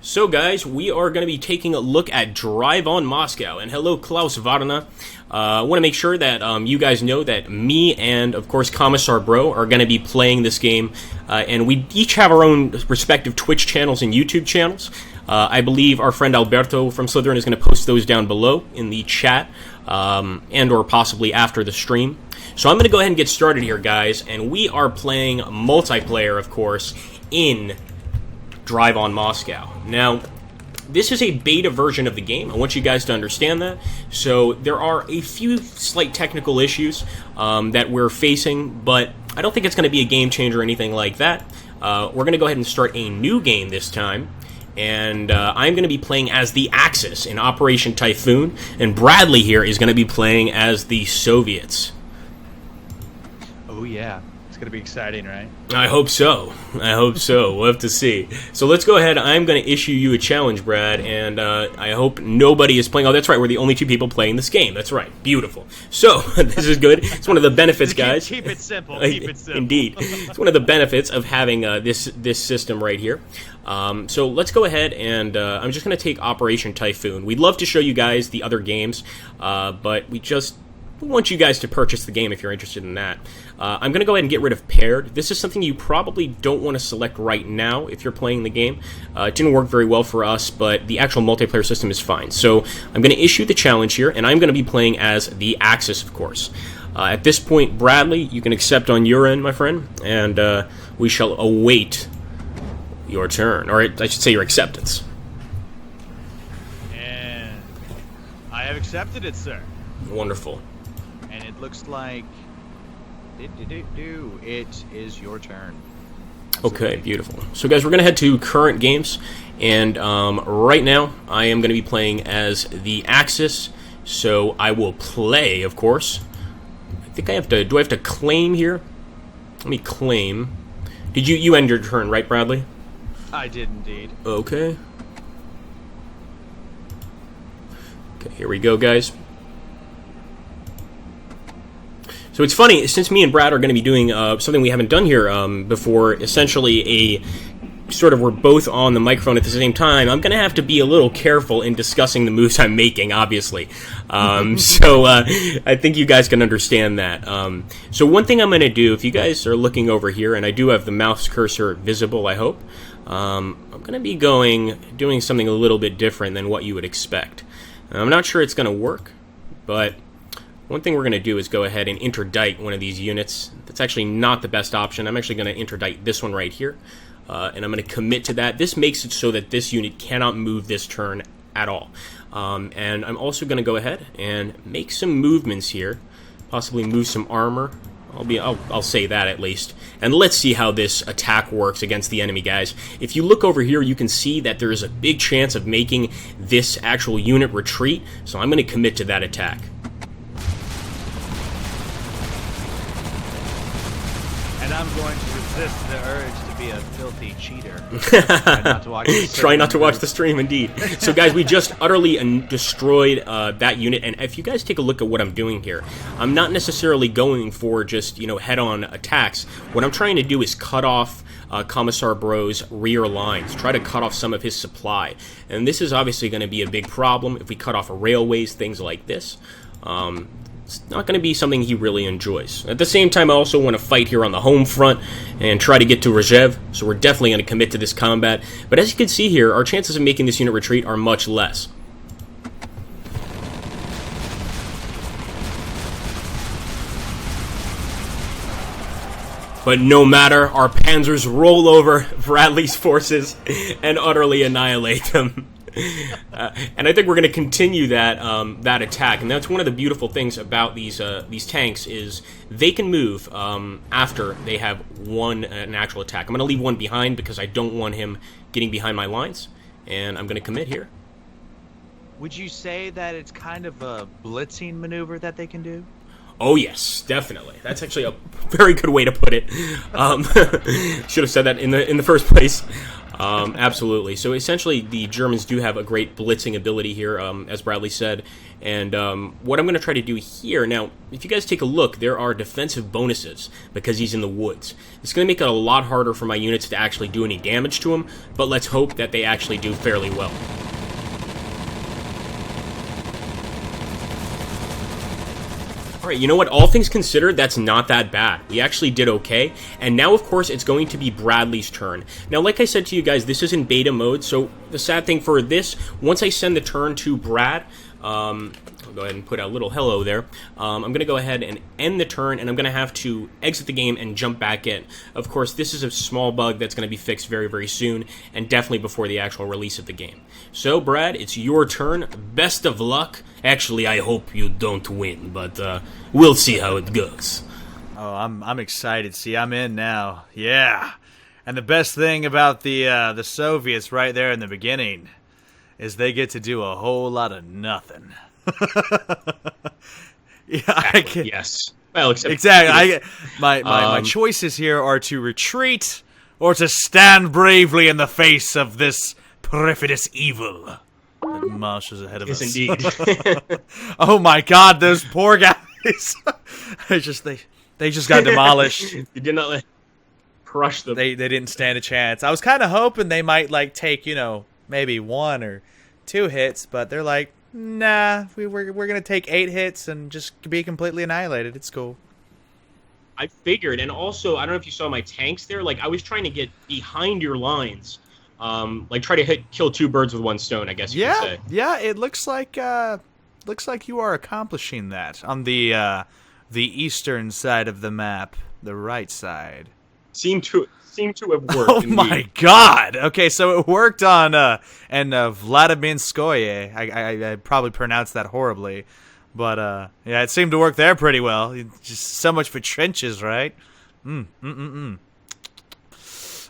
So guys, we are going to be taking a look at Drive on Moscow, and hello Klaus Varna. I want to make sure that you guys know that me and, of course, Commissar Bro are going to be playing this game, and we each have our own respective Twitch channels and YouTube channels. I believe our friend Alberto from Slitherine is going to post those down below in the chat, and or possibly after the stream. So I'm going to go ahead and get started here, guys, and we are playing multiplayer, of course, in Drive on Moscow. Now, this is a beta version of the game. I want you guys to understand that. So there are a few slight technical issues that we're facing, but I don't think it's going to be a game changer or anything like that. We're going to go ahead and start a new game this time, and I'm going to be playing as the Axis in Operation Typhoon, and Bradley here is going to be playing as the Soviets. Oh yeah. It's going to be exciting, right? I hope so. We'll have to see. So let's go ahead. I'm going to issue you a challenge, Brad, and I hope nobody is playing. Oh, that's right. We're the only two people playing this game. That's right. Beautiful. So this is good. It's one of the benefits, guys. Keep it simple. Keep it simple. Indeed. It's one of the benefits of having this system right here. So let's go ahead, and I'm just going to take Operation Typhoon. We'd love to show you guys the other games, but we want you guys to purchase the game if you're interested in that. I'm going to go ahead and get rid of paired. This is something you probably don't want to select right now if you're playing the game. It didn't work very well for us, but the actual multiplayer system is fine. So I'm going to issue the challenge here, and I'm going to be playing as the Axis, of course. At this point, Bradley, you can accept on your end, my friend, and we shall await your turn, or I should say your acceptance. And I have accepted it, sir. Wonderful. And it looks like it is your turn. Absolutely. Okay, beautiful. So guys, we're going to head to current games, and right now I am going to be playing as the Axis, so I will play, of course. I think I have to, do I have to claim here? Let me claim. Did you end your turn, right, Bradley? I did indeed. Okay. Okay, here we go, guys. So it's funny, since me and Brad are going to be doing something we haven't done here before, essentially we're both on the microphone at the same time, I'm going to have to be a little careful in discussing the moves I'm making, obviously. So I think you guys can understand that. So one thing I'm going to do, if you guys are looking over here, and I do have the mouse cursor visible, I hope, I'm going to be doing something a little bit different than what you would expect. I'm not sure it's going to work, but one thing we're going to do is go ahead and interdict one of these units. That's actually not the best option. I'm actually going to interdict this one right here, and I'm going to commit to that. This makes it so that this unit cannot move this turn at all. And I'm also going to go ahead and make some movements here, possibly move some armor. I'll say that at least. And let's see how this attack works against the enemy, guys. If you look over here, you can see that there is a big chance of making this actual unit retreat, so I'm going to commit to that attack. And I'm going to resist the urge to be a filthy cheater. Try not to watch the stream, indeed. So, guys, we just utterly destroyed that unit. And if you guys take a look at what I'm doing here, I'm not necessarily going for just, head-on attacks. What I'm trying to do is cut off Commissar Bro's rear lines, try to cut off some of his supply. And this is obviously going to be a big problem if we cut off railways, things like this. It's not going to be something he really enjoys. At the same time, I also want to fight here on the home front and try to get to Rzhev, so we're definitely going to commit to this combat. But as you can see here, our chances of making this unit retreat are much less. But no matter, our panzers roll over Bradley's forces and utterly annihilate them. And I think we're going to continue that attack, and that's one of the beautiful things about these tanks is they can move after they have won an actual attack. I'm going to leave one behind because I don't want him getting behind my lines, and I'm going to commit here. Would you say that it's kind of a blitzing maneuver that they can do? Oh yes, definitely. That's actually a very good way to put it. Should have said that in the first place. Absolutely. So essentially, the Germans do have a great blitzing ability here, as Bradley said. And what I'm going to try to do here, now, if you guys take a look, there are defensive bonuses because he's in the woods. It's going to make it a lot harder for my units to actually do any damage to him, but let's hope that they actually do fairly well. Alright, you know what? All things considered, that's not that bad. We actually did okay. And now, of course, it's going to be Bradley's turn. Now, like I said to you guys, this is in beta mode, so the sad thing for this, once I send the turn to Brad, I'll go ahead and put a little hello there. I'm going to go ahead and end the turn, and I'm going to have to exit the game and jump back in. Of course, this is a small bug that's going to be fixed very, very soon, and definitely before the actual release of the game. So, Brad, it's your turn. Best of luck. Actually, I hope you don't win, but we'll see how it goes. Oh, I'm excited. See, I'm in now. Yeah. And the best thing about the Soviets right there in the beginning is they get to do a whole lot of nothing. Yeah, yes. Well, exactly. My choices here are to retreat or to stand bravely in the face of this perfidious evil that marches ahead of us. Yes, indeed. Oh my God, those poor guys! they just got demolished. You did not crush them. They didn't stand a chance. I was kind of hoping they might take maybe 1 or 2 hits, but they're like, nah, we're gonna take 8 hits and just be completely annihilated. It's cool. I figured, and also I don't know if you saw my tanks there. I was trying to get behind your lines, try to kill 2 birds with 1 stone. I guess you could say. Yeah. It looks like you are accomplishing that on the eastern side of the map, the right side. Seem to have worked. Oh indeed. My God! Okay, so it worked on Vladiminskoye. I probably pronounced that horribly, but yeah, it seemed to work there pretty well. Just so much for trenches, right?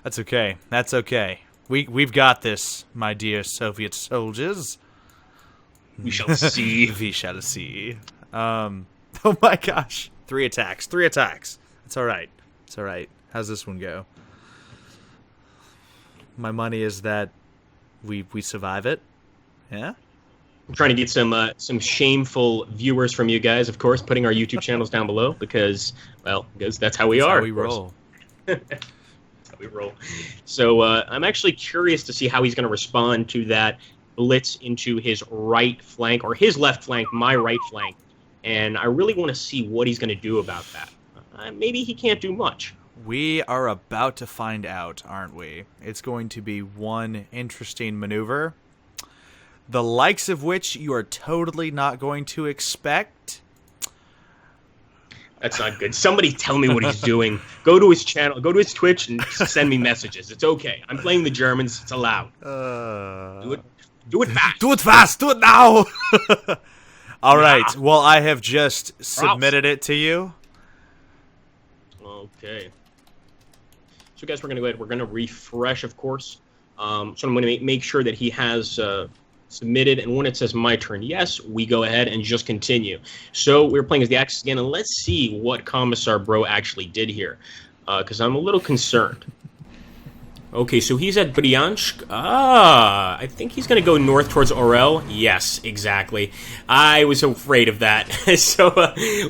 That's okay. That's okay. We've got this, my dear Soviet soldiers. We shall see. We shall see. Oh my gosh! 3 attacks. 3 attacks. It's all right. It's all right. How's this one go? My money is that we survive it. Yeah? I'm trying to get some shameful viewers from you guys, of course, putting our YouTube channels down below because that's how we are. How we roll. That's how we roll. So I'm actually curious to see how he's going to respond to that blitz into his right flank, or his left flank, my right flank. And I really want to see what he's going to do about that. Maybe he can't do much. We are about to find out, aren't we? It's going to be one interesting maneuver, the likes of which you are totally not going to expect. That's not good. Somebody tell me what he's doing. Go to his channel, go to his Twitch, and send me messages. It's okay. I'm playing the Germans. It's allowed. Do it fast. Do it fast. Do it now. All right. Well, I have just submitted it to you. Okay. So, guys, we're going to go ahead. We're going to refresh, of course. So I'm going to make sure that he has submitted. And when it says my turn, yes, we go ahead and just continue. So we're playing as the Axis again. And let's see what Commissar Bro actually did here. Because I'm a little concerned. Okay, so he's at Bryansk. I think he's going to go north towards Orel. Yes, exactly. I was afraid of that. So,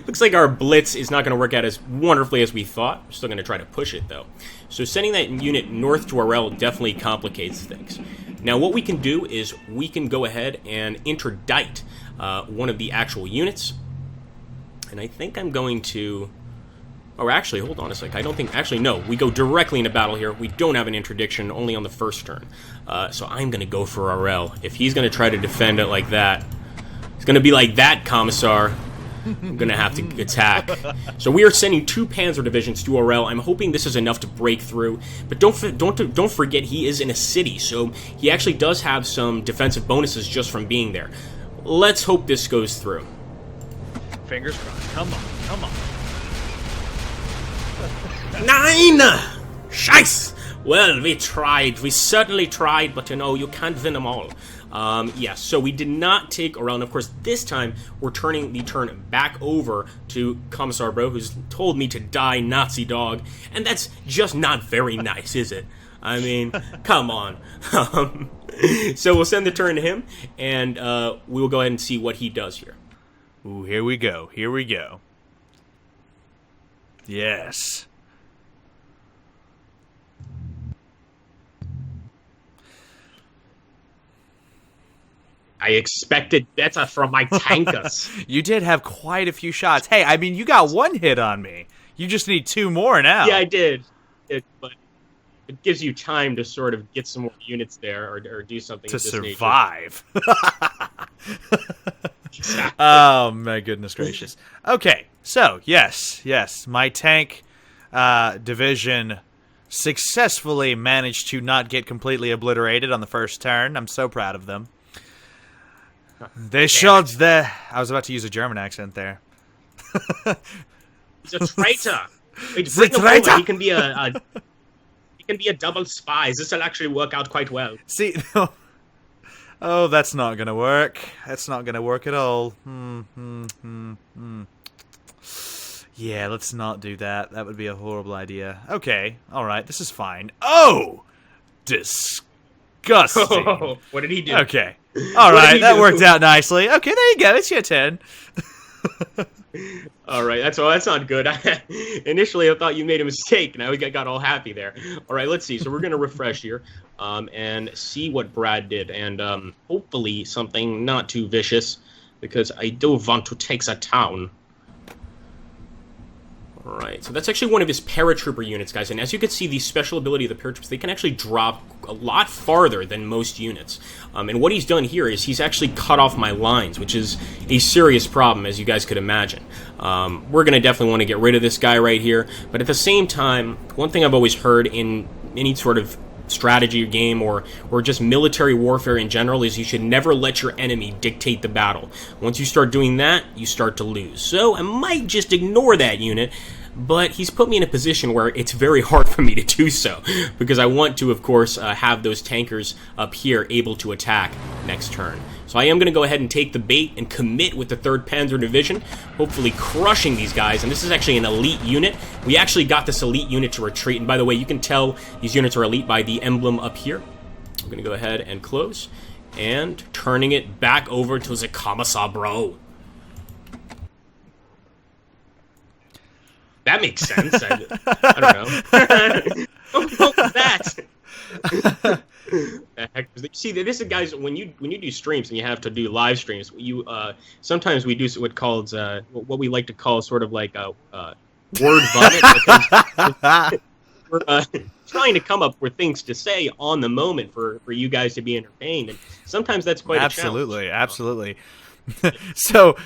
looks like our blitz is not going to work out as wonderfully as we thought. We're still going to try to push it, though. So, sending that unit north to Orel definitely complicates things. Now, what we can do is we can go ahead and interdict one of the actual units. And I think I'm going to... Oh, actually, hold on a sec. I don't think... Actually, no. We go directly into battle here. We don't have an interdiction, only on the first turn. So I'm going to go for Orel. If he's going to try to defend it like that, it's going to be like that, Commissar. I'm going to have to attack. So we are sending 2 Panzer divisions to Orel. I'm hoping this is enough to break through. But don't forget, he is in a city, so he actually does have some defensive bonuses just from being there. Let's hope this goes through. Fingers crossed. Come on. Come on. 9! Scheiß! Well, we tried. We certainly tried, but you can't win them all. Yes, so we did not take Orel, and of course, this time, we're turning the turn back over to Commissar Bro, who's told me to die, Nazi dog, and that's just not very nice, is it? I mean, come on. So we'll send the turn to him, and we will go ahead and see what he does here. Ooh, here we go. Here we go. Yes. I expected better from my tankers. You did have quite a few shots. Hey, I mean, you got one hit on me. You just need 2 more now. Yeah, I did. But it gives you time to sort of get some more units there or do something to of this survive. Exactly. Oh, my goodness gracious. Okay, so, yes, my tank division successfully managed to not get completely obliterated on the first turn. I'm so proud of them. They showed the... I was about to use a German accent there. He's a traitor. Wait, bring him over. He can be a double spy. This will actually work out quite well. See, oh, that's not gonna work. That's not gonna work at all. Yeah, let's not do that. That would be a horrible idea. Okay, all right, this is fine. Oh, disgusting. Oh, what did he do? Okay. All right, that worked out nicely. Okay, there you go. It's your turn. All right, that's not good. Initially, I thought you made a mistake, and I got all happy there. All right, let's see. So we're going to refresh here and see what Brad did, and hopefully something not too vicious, because I do want to take the town. All right, so that's actually one of his paratrooper units, guys. And as you can see, the special ability of the paratroopers, they can actually drop a lot farther than most units. And what he's done here is he's actually cut off my lines, which is a serious problem, as you guys could imagine. We're going to definitely want to get rid of this guy right here. But at the same time, one thing I've always heard in any sort of strategy game or just military warfare in general is you should never let your enemy dictate the battle. Once you start doing that, you start to lose. So I might just ignore that unit, but he's put me in a position where it's very hard for me to do so, because I want to, of course, have those tankers up here able to attack next turn. So I am going to go ahead and take the bait and commit with the 3rd Panzer Division, hopefully crushing these guys. And this is actually an elite unit. We actually got this elite unit to retreat. And by the way, you can tell these units are elite by the emblem up here. I'm going to go ahead and close, and turning it back over to the Commissar Bro. That makes sense. I don't know. What was that? See, this is, guys, when you do streams and you have to do live streams, you sometimes we do what we like to call sort of like a word vomit. We're trying to come up with things to say on the moment for you guys to be entertained, and sometimes that's quite a challenge. Absolutely. So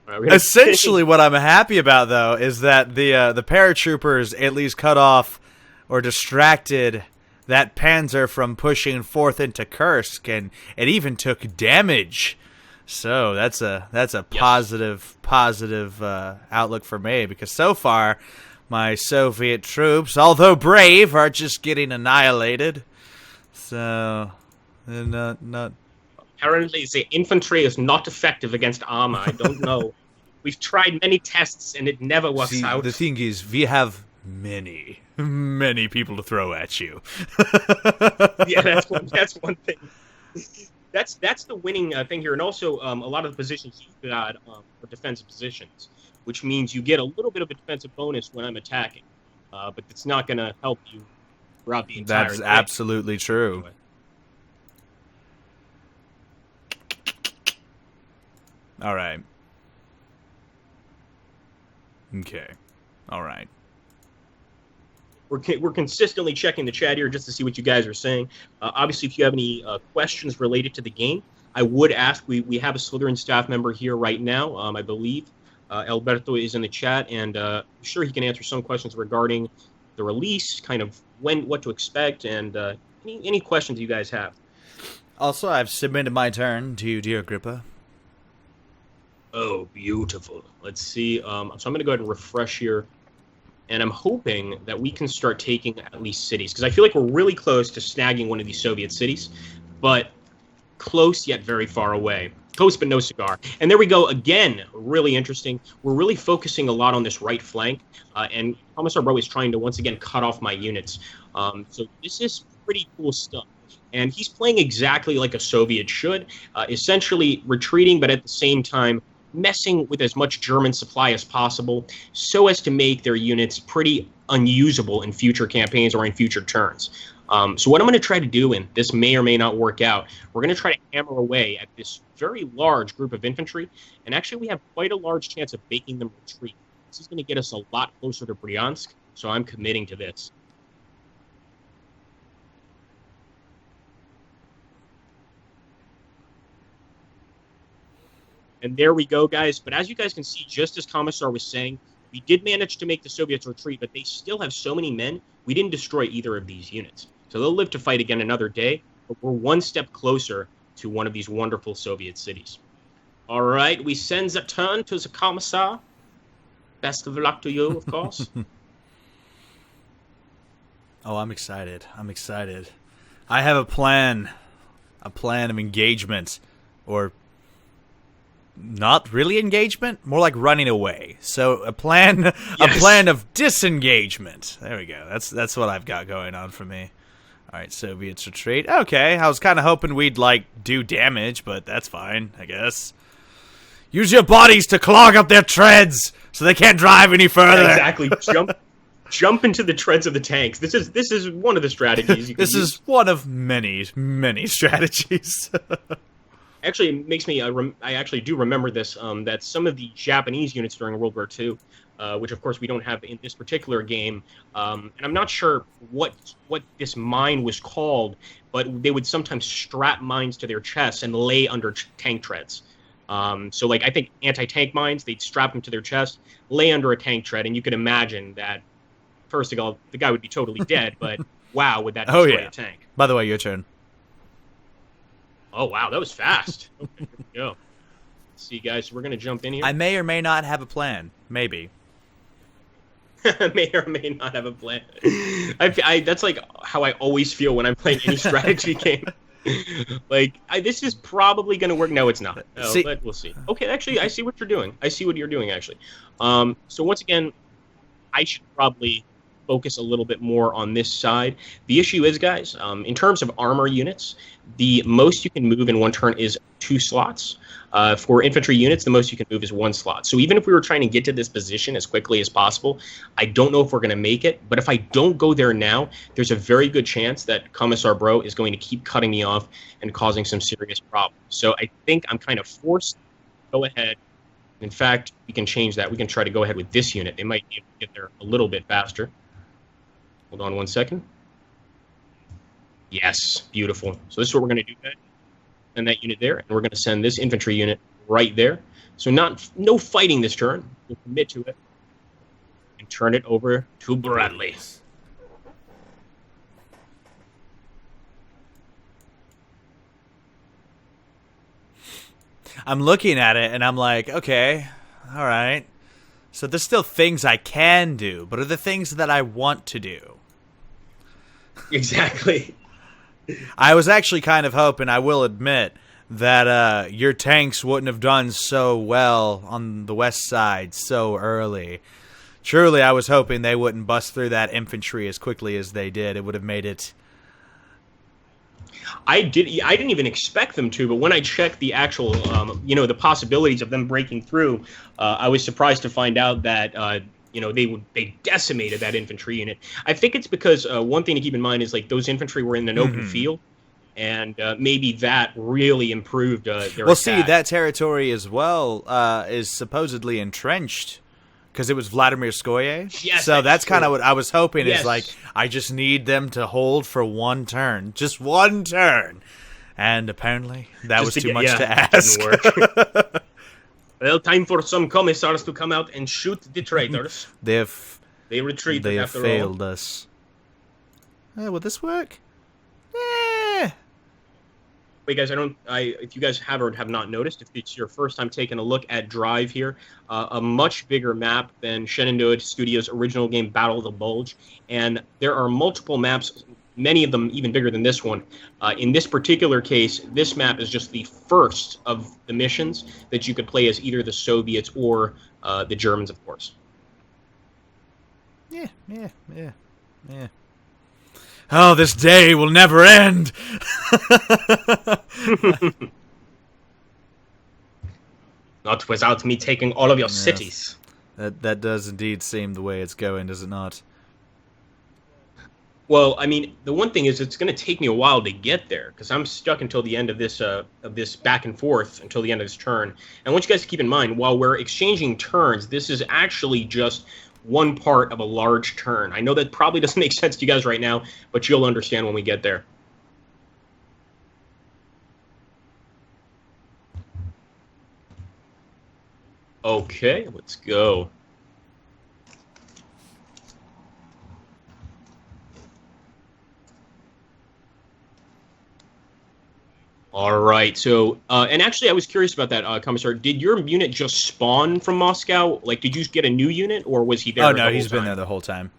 essentially, what I'm happy about, though, is that the paratroopers at least cut off or distracted that panzer from pushing forth into Kursk, and it even took damage. So that's a positive outlook for me, because so far my Soviet troops, although brave, are just getting annihilated. So they're not. Apparently, the infantry is not effective against armor. I don't know. We've tried many tests, and it never works out. The thing is, we have many people to throw at you. Yeah, that's one thing. That's the winning thing here, and also a lot of the positions you've got are defensive positions, which means you get a little bit of a defensive bonus when I'm attacking, but it's not going to help you throughout the entire. That's absolutely true. Anyway. All right. Okay. All right. We're consistently checking the chat here just to see what you guys are saying. Obviously, if you have any questions related to the game, I would ask. We have a Slitherine staff member here right now, I believe. Alberto is in the chat, and I'm sure he can answer some questions regarding the release, kind of what to expect, and any questions you guys have. Also, I've submitted my turn to you, dear Agrippa. Oh, beautiful. Let's see. So I'm going to go ahead and refresh here. And I'm hoping that we can start taking at least cities, because I feel like we're really close to snagging one of these Soviet cities, but close yet very far away. Close but no cigar. And there we go again. Really interesting. We're really focusing a lot on this right flank, and Commissar Bro is trying to once again cut off my units. So this is pretty cool stuff. And he's playing exactly like a Soviet should, essentially retreating, but at the same time messing with as much German supply as possible so as to make their units pretty unusable in future campaigns or in future turns. So what I'm going to try to do, and this may or may not work out, we're going to try to hammer away at this very large group of infantry, and actually we have quite a large chance of making them retreat. This is going to get us a lot closer to Bryansk, so I'm committing to this. And there we go, guys. But as you guys can see, just as Commissar was saying, we did manage to make the Soviets retreat, but they still have so many men, we didn't destroy either of these units. So they'll live to fight again another day, but we're one step closer to one of these wonderful Soviet cities. All right, we send the turn to the Commissar. Best of luck to you, of course. Oh, I'm excited. I'm excited. I have a plan of engagement, or not really engagement, more like running away. So a plan, yes. A plan of disengagement. There we go. That's what I've got going on for me. All right, Soviets retreat. Okay, I was kind of hoping we'd do damage, but that's fine, I guess. Use your bodies to clog up their treads so they can't drive any further. Yeah, exactly. Jump into the treads of the tanks. This is one of the strategies you can use. This is one of many strategies. Actually, it makes me. I actually do remember this. That some of the Japanese units during World War II, which of course we don't have in this particular game, and I'm not sure what this mine was called, but they would sometimes strap mines to their chests and lay under tank treads. So I think anti-tank mines, they'd strap them to their chest, lay under a tank tread, and you could imagine that. First of all, the guy would be totally dead, but wow, would that destroy a tank? By the way, your turn. Oh, wow, that was fast. Okay, here we go. Let's see, guys, so we're going to jump in here. I may or may not have a plan. Maybe. May or may not have a plan. That's how I always feel when I'm playing any strategy game. This is probably going to work. No, it's not. No, but we'll see. Okay, actually, I see what you're doing. I see what you're doing, actually. So once again, I should probably focus a little bit more on this side. The issue is, guys, in terms of armor units, the most you can move in one turn is 2 slots. For infantry units, the most you can move is 1 slot. So even if we were trying to get to this position as quickly as possible, I don't know if we're going to make it. But if I don't go there now, there's a very good chance that Commissar Bro is going to keep cutting me off and causing some serious problems. So I think I'm kind of forced to go ahead. In fact, we can change that. We can try to go ahead with this unit. They might be able to get there a little bit faster. Hold on one second. Yes, beautiful. So this is what we're going to do. Send that unit there, and we're going to send this infantry unit right there. So no fighting this turn. We'll commit to it and turn it over to Bradley. I'm looking at it, and I'm like, okay, all right. So there's still things I can do, but are the things that I want to do? Exactly. I was actually kind of hoping, I will admit, that your tanks wouldn't have done so well on the west side so early. Truly, I was hoping they wouldn't bust through that infantry as quickly as they did. It would have made it... I didn't even expect them to, but when I checked the actual, the possibilities of them breaking through, I was surprised to find out that, they decimated that infantry unit. I think it's because one thing to keep in mind is those infantry were in an open field, and maybe that really improved their attack. See, that territory as well is supposedly entrenched. Because it was Vladimir Skoye. Yes, so that's true. kind of what I was hoping. Yes. Is I just need them to hold for 1 turn. Just 1 turn. And apparently that was too much to ask. Didn't work. Well, time for some commissars to come out and shoot the traitors. They retreated They have after failed all. us. Will this work? Wait, guys, if you guys have or have not noticed, if it's your first time taking a look at Drive here, a much bigger map than Shenandoah Studios' original game, Battle of the Bulge. And there are multiple maps, many of them even bigger than this one. In this particular case, this map is just the first of the missions that you could play as either the Soviets or the Germans, of course. Yeah. Oh, this day will never end. Not without me taking all of your cities. That does indeed seem the way it's going, does it not? Well, I mean, the one thing is it's going to take me a while to get there because I'm stuck until the end of this back and forth until the end of this turn. And I want you guys to keep in mind, while we're exchanging turns, this is actually just one part of a large turn. I know that probably doesn't make sense to you guys right now, but you'll understand when we get there. Okay, let's go. All right. So, and actually, I was curious about that, Commissar. Did your unit just spawn from Moscow? Like, did you get a new unit, or was he there? Oh no, he's been there the whole time.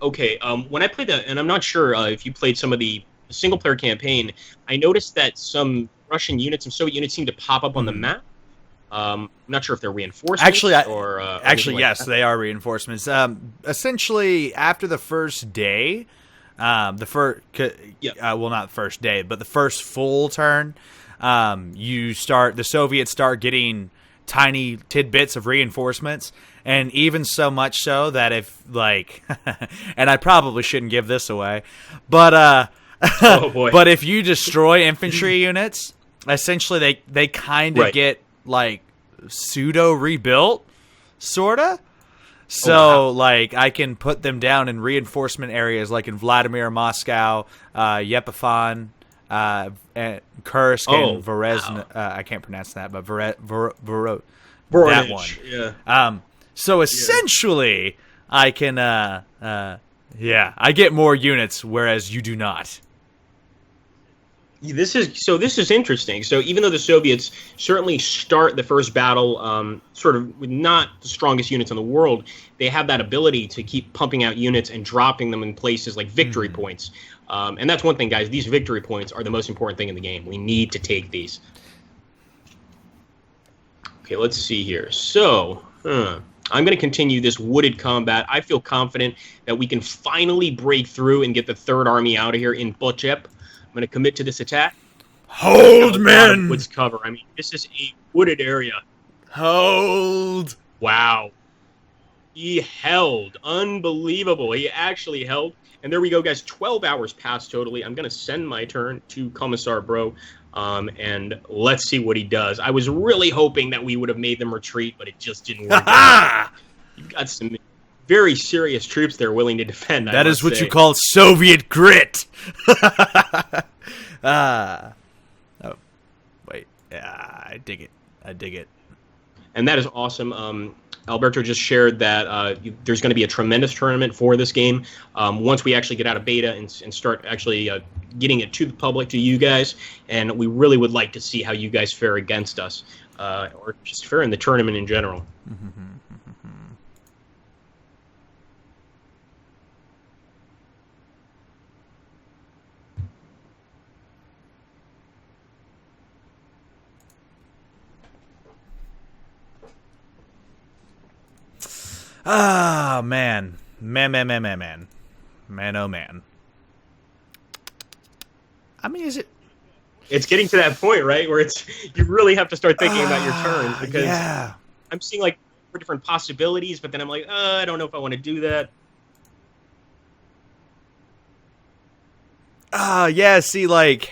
Okay. When I played that, and I'm not sure if you played some of the single-player campaign, I noticed that some Russian units, some Soviet units, seem to pop up on the map. I'm not sure if they're reinforcements. Actually, yes, they are reinforcements. Essentially, after the first day. Well, not the first day, but the first full turn, the Soviets start getting tiny tidbits of reinforcements, and even so much so that if, like, and I probably shouldn't give this away, but oh boy. But if you destroy infantry units, essentially they kind of get like pseudo rebuilt, sorta. So, like, I can put them down in reinforcement areas, like in Vladimir, Moscow, Yerevan, and Kursk, and Vorezhne. I can't pronounce that, but that one. Yeah. So, essentially, I can, I get more units, whereas you do not. This is interesting. So even though the Soviets certainly start the first battle sort of with not the strongest units in the world, they have that ability to keep pumping out units and dropping them in places like victory points. And that's one thing, guys. These victory points are the most important thing in the game. We need to take these. Okay, let's see here. So, I'm going to continue this wooded combat. I feel confident that we can finally break through and get the Third Army out of here in Bochep. I'm going to commit to this attack. Hold, men! Woods cover. I mean, this is a wooded area. Hold! Wow. He held. Unbelievable. He actually held. And there we go, guys. 12 hours passed totally. I'm going to send my turn to Commissar Bro, and let's see what he does. I was really hoping that we would have made them retreat, but it just didn't work out. You've got some very serious troops there willing to defend. That is what you call Soviet grit. I dig it. And that is awesome. Alberto just shared that there's going to be a tremendous tournament for this game once we actually get out of beta and start actually getting it to the public, to you guys. And we really would like to see how you guys fare against us, or just fare in the tournament in general. Ah, man. Man, oh, man. I mean, is it... It's getting to that point, right, where you really have to start thinking about your turns, because I'm seeing, like, 4 different possibilities, but then I'm like, I don't know if I want to do that. See, like...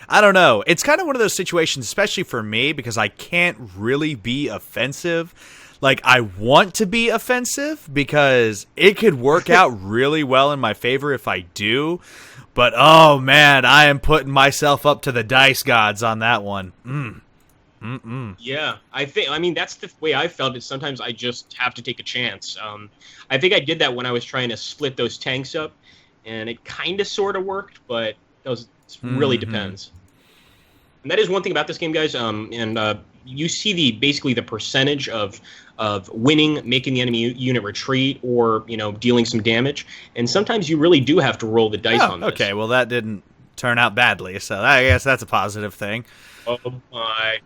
I don't know. It's kind of one of those situations, especially for me, because I can't really be offensive. Like, I want to be offensive because it could work out really well in my favor if I do. But, oh, man, I am putting myself up to the dice gods on that one. Yeah, I mean, that's the way I felt it. Sometimes I just have to take a chance. I think I did that when I was trying to split those tanks up, and it kind of sort of worked, but it really depends. And that is one thing about this game, guys. You see basically the percentage of winning, making the enemy unit retreat, or dealing some damage. And sometimes you really do have to roll the dice on this. Okay, well that didn't turn out badly, so I guess that's a positive thing. Oh my,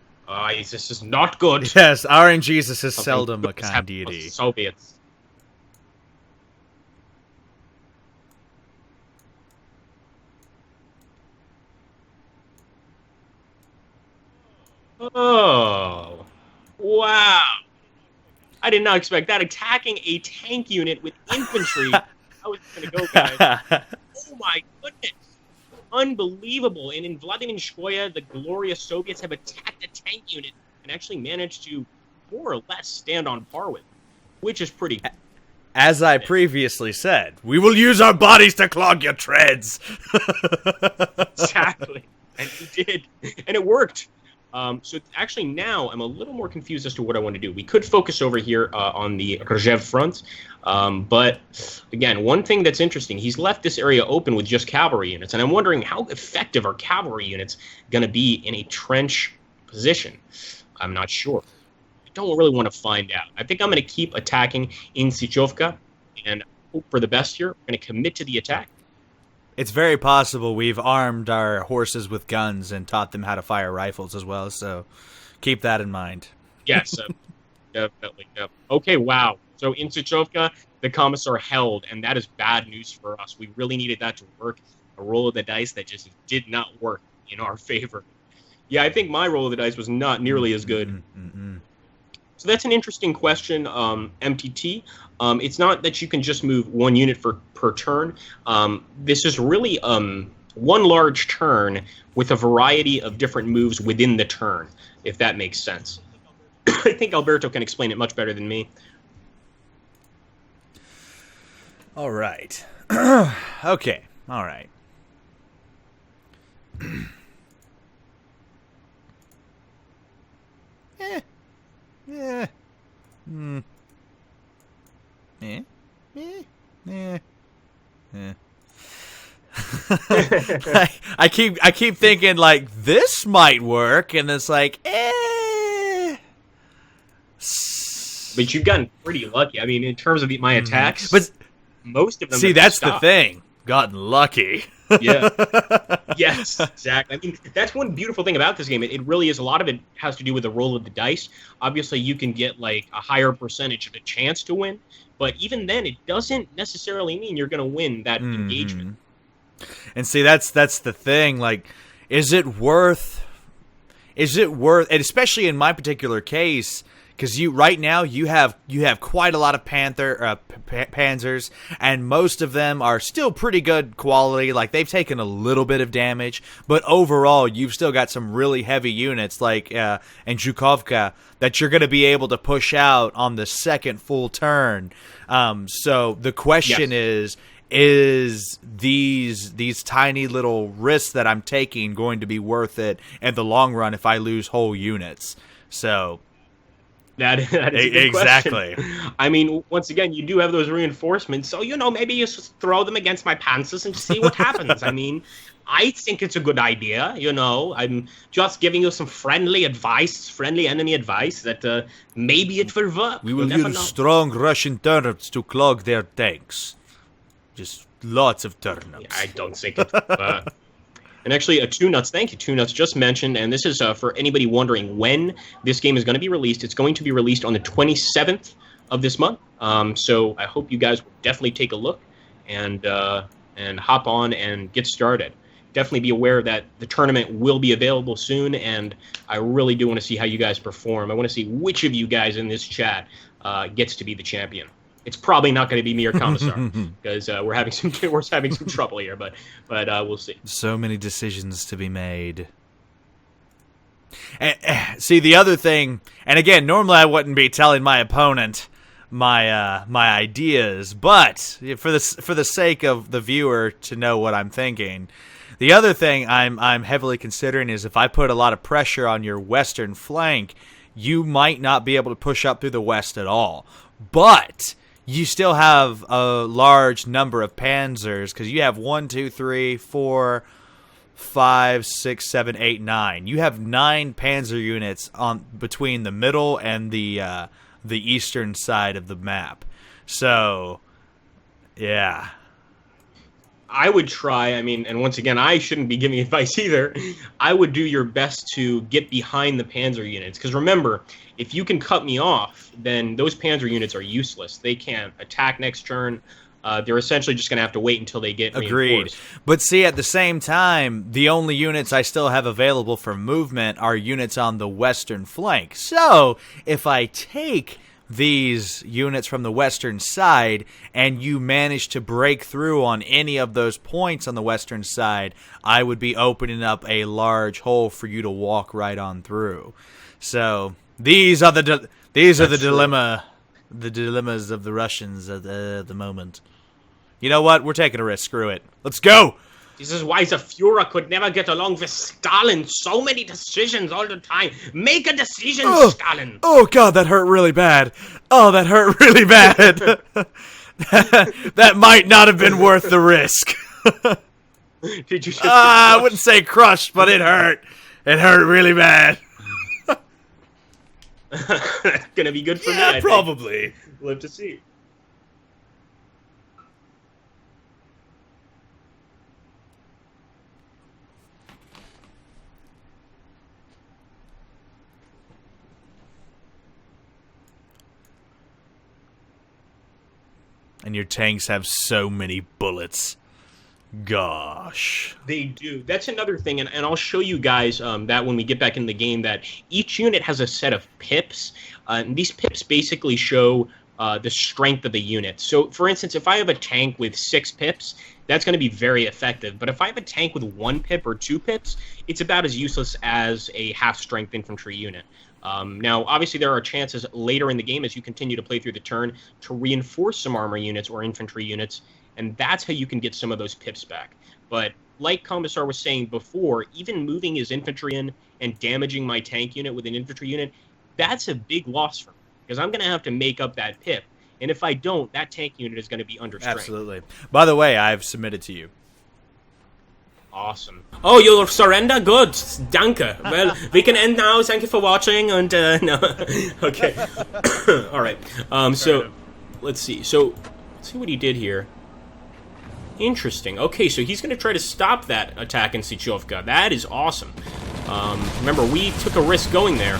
this is not good. Yes, RNG Jesus is seldom a kind deity. Soviets. Oh, wow. I did not expect that. Attacking a tank unit with infantry. How is it going to go, guys? Oh, my goodness. Unbelievable. And in Vladiminskoye, the glorious Soviets have attacked a tank unit and actually managed to more or less stand on par with, which is pretty cool. As I previously said, we will use our bodies to clog your treads. Exactly. And he did. And it worked. So actually now I'm a little more confused as to what I want to do. We could focus over here on the Rzhev front. But again, one thing that's interesting, he's left this area open with just cavalry units. And I'm wondering how effective are cavalry units going to be in a trench position? I'm not sure. Don't really want to find out. I think I'm going to keep attacking in Sychovka and hope for the best here. I'm going to commit to the attack. It's very possible we've armed our horses with guns and taught them how to fire rifles as well, so keep that in mind. Yes, definitely. Okay, wow. So in Sychovka, the Commissar held, and that is bad news for us. We really needed that to work. A roll of the dice that just did not work in our favor. Yeah, I think my roll of the dice was not nearly as good. So that's an interesting question, MTT. It's not that you can just move one unit per turn. This is really one large turn with a variety of different moves within the turn, if that makes sense. I think Alberto can explain it much better than me. All right. Okay. All right. Yeah. I keep thinking like this might work, and it's like, But you've gotten pretty lucky. I mean, in terms of my attacks, but most of them. See, that's the thing. Gotten lucky. Yeah. Yes, exactly. I mean, that's one beautiful thing about this game. It really is. A lot of it has to do with the roll of the dice. Obviously, you can get like a higher percentage of a chance to win, but even then, it doesn't necessarily mean you're going to win that engagement. And see, that's the thing. Like, is it worth? And especially in my particular case, because right now you have quite a lot of panzers, and most of them are still pretty good quality. Like, they've taken a little bit of damage, but overall you've still got some really heavy units like in Zhukovka that you're going to be able to push out on the second full turn. So the question is these tiny little risks that I'm taking going to be worth it in the long run if I lose whole units? So that is a good exactly. Question. I mean, once again, you do have those reinforcements, so maybe you just throw them against my panzers and see what happens. I mean, I think it's a good idea. I'm just giving you some friendly enemy advice that maybe it will work. We will use strong Russian turnips to clog their tanks. Just lots of turnips. Yeah, I don't think it. And actually, Two Nuts, thank you, Two Nuts, just mentioned, and this is for anybody wondering when this game is going to be released. It's going to be released on the 27th of this month. So I hope you guys will definitely take a look and hop on and get started. Definitely be aware that the tournament will be available soon, and I really do want to see how you guys perform. I want to see which of you guys in this chat gets to be the champion. It's probably not going to be me or Commissar because we're having some trouble here, but we'll see. So many decisions to be made. And, see, the other thing, and again, normally I wouldn't be telling my opponent my ideas, but for the sake of the viewer to know what I'm thinking, the other thing I'm heavily considering is if I put a lot of pressure on your western flank, you might not be able to push up through the west at all, but you still have a large number of panzers because you have 1, 2, 3, 4, 5, 6, 7, 8, 9. You have 9 panzer units on between the middle and the eastern side of the map. So, yeah. I would try, and once again, I shouldn't be giving advice either. I would do your best to get behind the panzer units. Because remember, if you can cut me off, then those panzer units are useless. They can't attack next turn. they're essentially just going to have to wait until they get reinforced. But see, at the same time, the only units I still have available for movement are units on the western flank. So, if I take these units from the western side and you manage to break through on any of those points on the western side, I would be opening up a large hole for you to walk right on through. So these are the dilemmas of the Russians at the moment. You know what? We're taking a risk. Screw it. Let's go. This is why the Führer could never get along with Stalin. So many decisions all the time. Make a decision, Stalin. Oh, God, that hurt really bad. Oh, that hurt really bad. That might not have been worth the risk. Did you just I wouldn't say crushed, but it hurt. It hurt really bad. Gonna be good for me, Yeah, probably. We'll have to see. And your tanks have so many bullets. Gosh. They do. That's another thing, and I'll show you guys that when we get back in the game, that each unit has a set of pips. And these pips basically show the strength of the unit. So, for instance, if I have a tank with 6 pips, that's going to be very effective. But if I have a tank with 1 pip or 2 pips, it's about as useless as a half-strength infantry unit. Now, obviously, there are chances later in the game as you continue to play through the turn to reinforce some armor units or infantry units, and that's how you can get some of those pips back. But like Commissar was saying before, even moving his infantry in and damaging my tank unit with an infantry unit, that's a big loss for me, because I'm going to have to make up that pip. And if I don't, that tank unit is going to be under strength. Absolutely. By the way, I've submitted to you. Awesome. Oh, you'll surrender? Good. Danke. Well, we can end now. Thank you for watching. And, no. Okay. All right. So, let's see. So, let's see what he did here. Interesting. Okay, so he's going to try to stop that attack in Sychovka. That is awesome. Remember, we took a risk going there.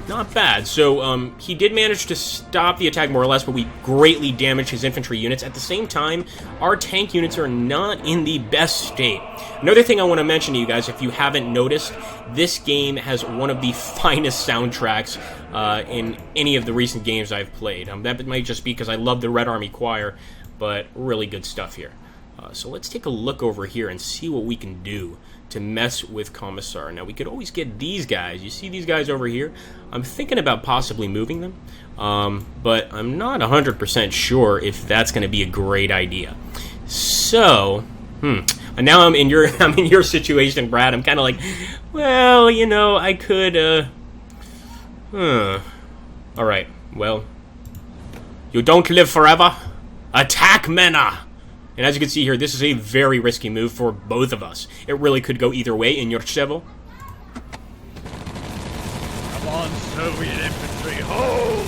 Not bad. So, he did manage to stop the attack more or less, but we greatly damaged his infantry units. At the same time, our tank units are not in the best state. Another thing I want to mention to you guys, if you haven't noticed, this game has one of the finest soundtracks in any of the recent games I've played. That might just be because I love the Red Army Choir, but really good stuff here. So let's take a look over here and see what we can do to mess with Commissar. Now, we could always get these guys. You see these guys over here? I'm thinking about possibly moving them, but I'm not 100% sure if that's going to be a great idea. So, and now I'm in your situation, Brad. I'm kind of like, well, you know, I could, All right, well, you don't live forever. Attack, Mena! And as you can see here, this is a very risky move for both of us. It really could go either way in Yurtsevo. Come on, Soviet infantry, hold!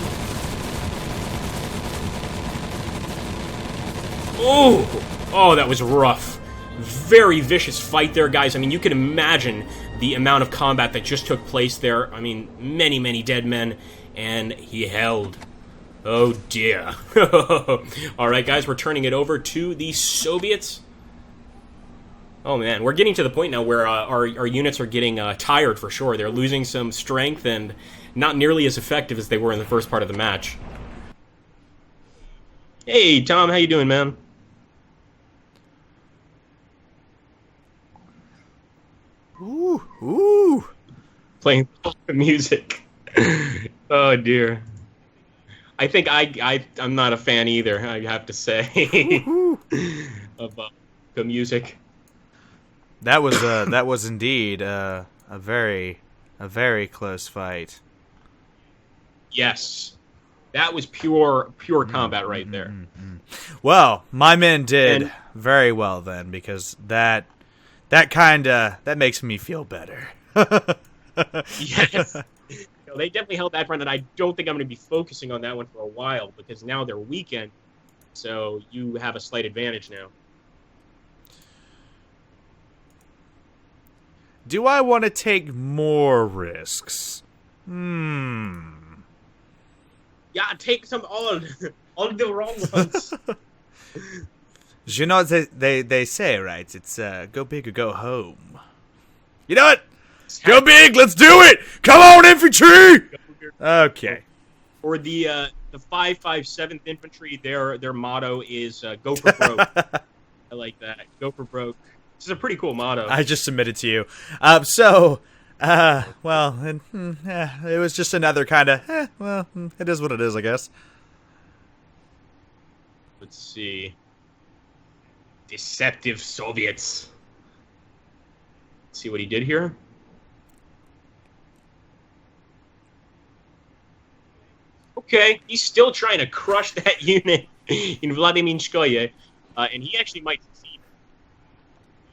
Oh, that was rough. Very vicious fight there, guys. I mean, you can imagine the amount of combat that just took place there. I mean, many, many dead men, and he held. Oh, dear. Alright, guys, we're turning it over to the Soviets. Oh, man, we're getting to the point now where our units are getting tired for sure. They're losing some strength and not nearly as effective as they were in the first part of the match. Hey, Tom, how you doing, man? Ooh. Playing music. Oh, dear. I think I'm not a fan either, I have to say, of the music. That was indeed a very close fight. Yes, that was pure combat right there. Well, my men did very well then, because that makes me feel better. Yes. They definitely held that front, and I don't think I'm going to be focusing on that one for a while, because now they're weakened, so you have a slight advantage now. Do I want to take more risks? Yeah, take some all All the wrong ones. You know what they say, right? It's go big or go home. You know what? Go big, let's do it! Come on, infantry! Okay. Or the 557th Infantry, their motto is go for broke. I like that. Go for broke. This is a pretty cool motto. I just submitted to you. It was just another kind of, it is what it is, I guess. Let's see. Deceptive Soviets. Let's see what he did here. Okay, he's still trying to crush that unit in Vladiminskoye, and he actually might succeed.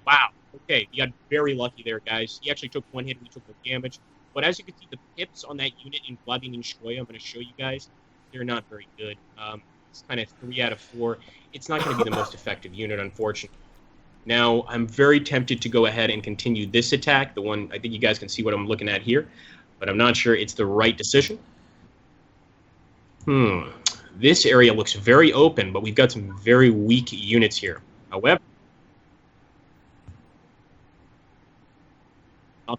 Wow. Okay, he got very lucky there, guys. He actually took one hit and we took no damage. But as you can see, the pips on that unit in Vladiminskoye, I'm going to show you guys, they're not very good. It's kind of 3 out of 4. It's not going to be the most effective unit, unfortunately. Now, I'm very tempted to go ahead and continue this attack, the one, I think you guys can see what I'm looking at here, but I'm not sure it's the right decision. This area looks very open, but we've got some very weak units here. However, now,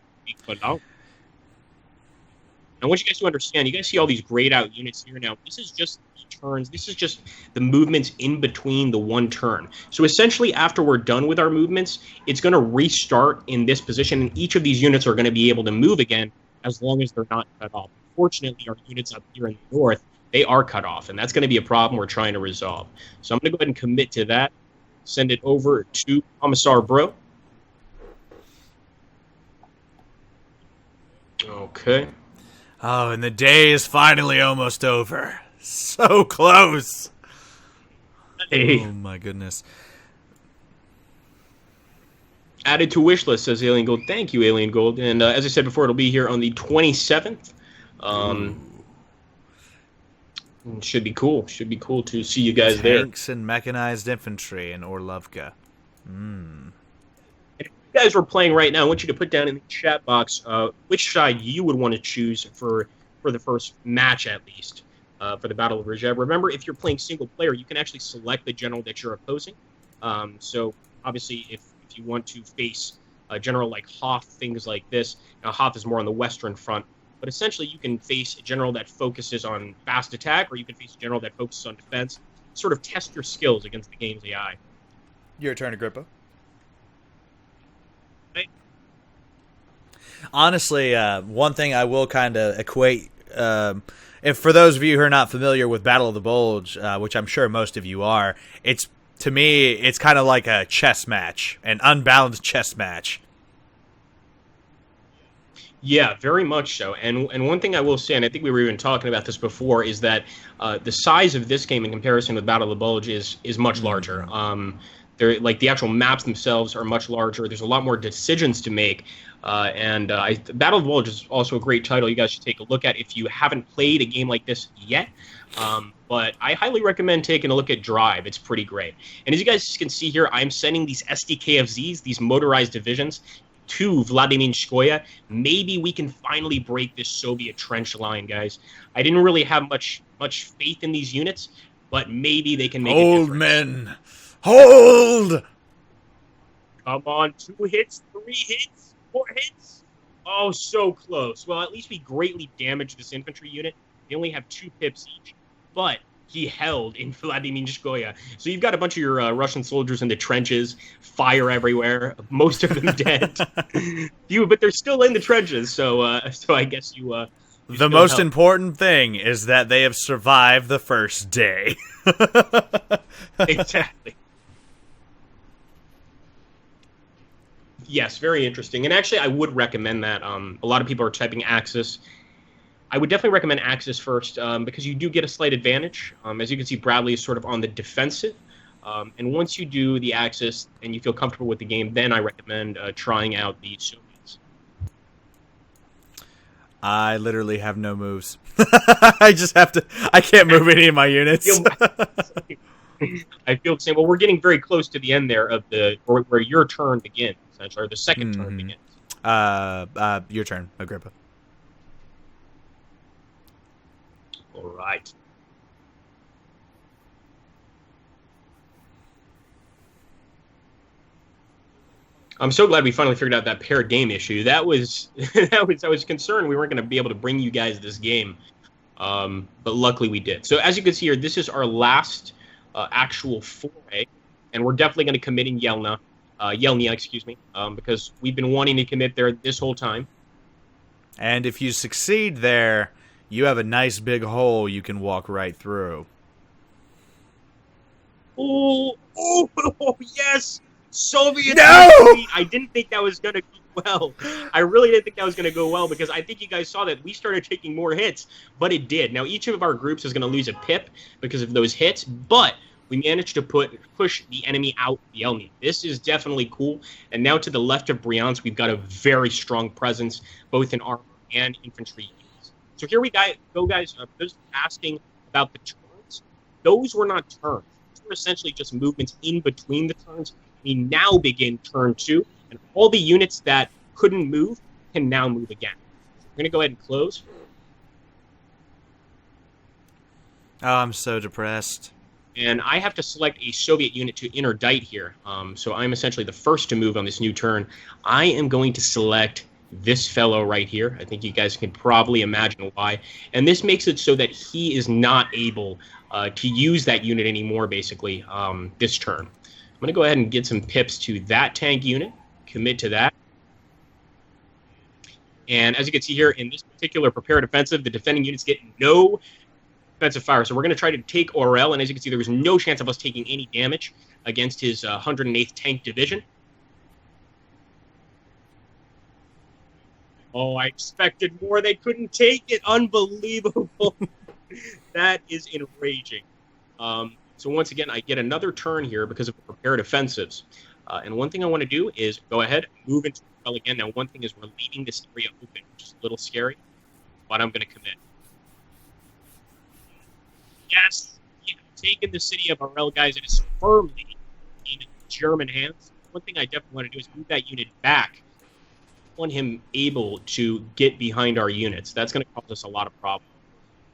I want you guys to understand, you guys see all these grayed out units here now. This is just turns. This is just the movements in between the one turn. So essentially, after we're done with our movements, it's going to restart in this position, and each of these units are going to be able to move again as long as they're not cut off. Fortunately, our units up here in the north, they are cut off, and that's going to be a problem we're trying to resolve. So I'm going to go ahead and commit to that. Send it over to Commissar Bro. Okay. Oh, and the day is finally almost over. So close. Hey. Oh, my goodness. Added to wish list, says Alien Gold. Thank you, Alien Gold. And as I said before, it'll be here on the 27th. Should be cool. Should be cool to see you guys there. Tanks and mechanized infantry in Orlovka. If you guys were playing right now, I want you to put down in the chat box which side you would want to choose for the first match, at least, for the Battle of Rzhev. Remember, if you're playing single player, you can actually select the general that you're opposing. So, obviously, if you want to face a general like Hoth, things like this, now Hoth is more on the western front, but essentially you can face a general that focuses on fast attack, or you can face a general that focuses on defense. Sort of test your skills against the game's AI. Your turn, Agrippa. Right. Honestly, one thing I will kind of equate, if for those of you who are not familiar with Battle of the Bulge, which I'm sure most of you are, to me, it's kind of like a chess match, an unbalanced chess match. Yeah, very much so. And one thing I will say, and I think we were even talking about this before, is that the size of this game in comparison with Battle of the Bulge is much larger. They're like the actual maps themselves are much larger. There's a lot more decisions to make. Battle of the Bulge is also a great title you guys should take a look at if you haven't played a game like this yet. But I highly recommend taking a look at Drive. It's pretty great. And as you guys can see here, I'm sending these SDKFZs, these motorized divisions, to Vladiminskoye. Maybe we can finally break this Soviet trench line, guys. I didn't really have much faith in these units, but maybe they can make a difference. Hold, men! Hold! Come on, 2 hits, 3 hits, 4 hits. Oh, so close. Well, at least we greatly damaged this infantry unit. They only have 2 pips each, but he held in Vladiminskoye. So you've got a bunch of your Russian soldiers in the trenches, fire everywhere, most of them dead. But they're still in the trenches, so I guess you the most help. Important thing is that they have survived the first day. Exactly. Yes, very interesting. And actually, I would recommend that. A lot of people are typing Axis. I would definitely recommend Axis first because you do get a slight advantage. As you can see, Bradley is sort of on the defensive. And once you do the Axis and you feel comfortable with the game, then I recommend trying out the Soviets. I literally have no moves. I just have to... I can't move any of my units. I feel the same. Well, we're getting very close to the end there of where your turn begins, essentially, or the second turn begins. Your turn, Agrippa. All right. I'm so glad we finally figured out that paired game issue. That was, I was concerned we weren't going to be able to bring you guys this game, but luckily we did. So as you can see here, this is our last actual foray, and we're definitely going to commit in Yelna, excuse me, because we've been wanting to commit there this whole time. And if you succeed there, you have a nice big hole you can walk right through. Oh, yes! Soviet. No! I didn't think that was going to go well. I really didn't think that was going to go well because I think you guys saw that we started taking more hits, but it did. Now, each of our groups is going to lose a pip because of those hits, but we managed to push the enemy out the Elmi. This is definitely cool. And now to the left of Briansk, we've got a very strong presence, both in armor and infantry units. So here we go, guys. Those asking about the turns. Those were not turns. Those were essentially just movements in between the turns. We now begin turn 2, and all the units that couldn't move can now move again. We're going to go ahead and close. Oh, I'm so depressed. And I have to select a Soviet unit to interdict here. So I'm essentially the first to move on this new turn. I am going to select this fellow right here. I think you guys can probably imagine why. And this makes it so that he is not able to use that unit anymore, basically, this turn. I'm going to go ahead and get some pips to that tank unit, commit to that. And as you can see here, in this particular prepared offensive, the defending units get no defensive fire. So we're going to try to take Orel, and as you can see, there was no chance of us taking any damage against his 108th Tank Division. Oh, I expected more. They couldn't take it. Unbelievable. That is enraging. So once again, I get another turn here because of the prepared offensives. And one thing I want to do is go ahead, move into the spell again. Now, one thing is we're leaving this area open, which is a little scary, but I'm going to commit. Yes, we have taken the city of Orel, guys. It is firmly in German hands. One thing I definitely want to do is move that unit back. I want him able to get behind our units. That's going to cause us a lot of problems.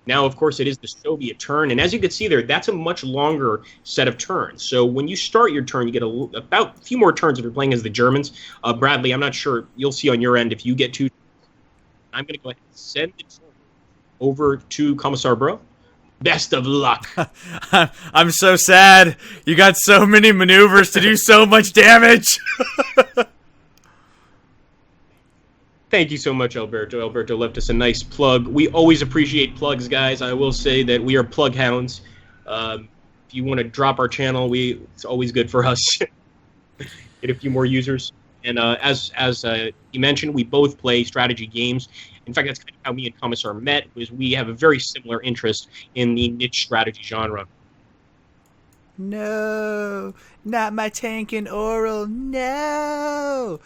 Now, of course, it is the Soviet turn, and as you can see there, that's a much longer set of turns. So when you start your turn, you get about a few more turns if you're playing as the Germans. Bradley, I'm not sure. You'll see on your end if you get 2 turns. I'm going to go ahead and send the turn over to Commissar Bro. Best of luck. I'm so sad. You got so many maneuvers to do so much damage. Thank you so much, Alberto. Alberto left us a nice plug. We always appreciate plugs, guys. I will say that we are plug hounds. If you want to drop our channel, it's always good for us. Get a few more users. And as you mentioned, we both play strategy games. In fact, that's kind of how me and Commissar met, was we have a very similar interest in the niche strategy genre. No, not my tank and Orel. No.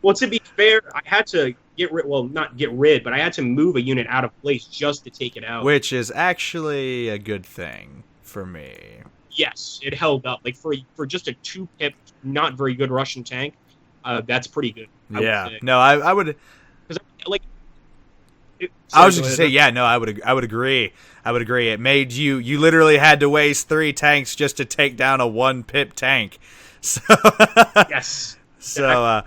Well, to be fair, I had to get rid. Well, not get rid, but I had to move a unit out of place just to take it out. Which is actually a good thing for me. Yes, it held up. Like for just a 2-pip, not very good Russian tank, that's pretty good. Yeah. No, I would. Because like. I was just gonna say, yeah, no, I would agree. I would agree. It made you literally had to waste 3 tanks just to take down a 1-pip tank. So. Yes. So.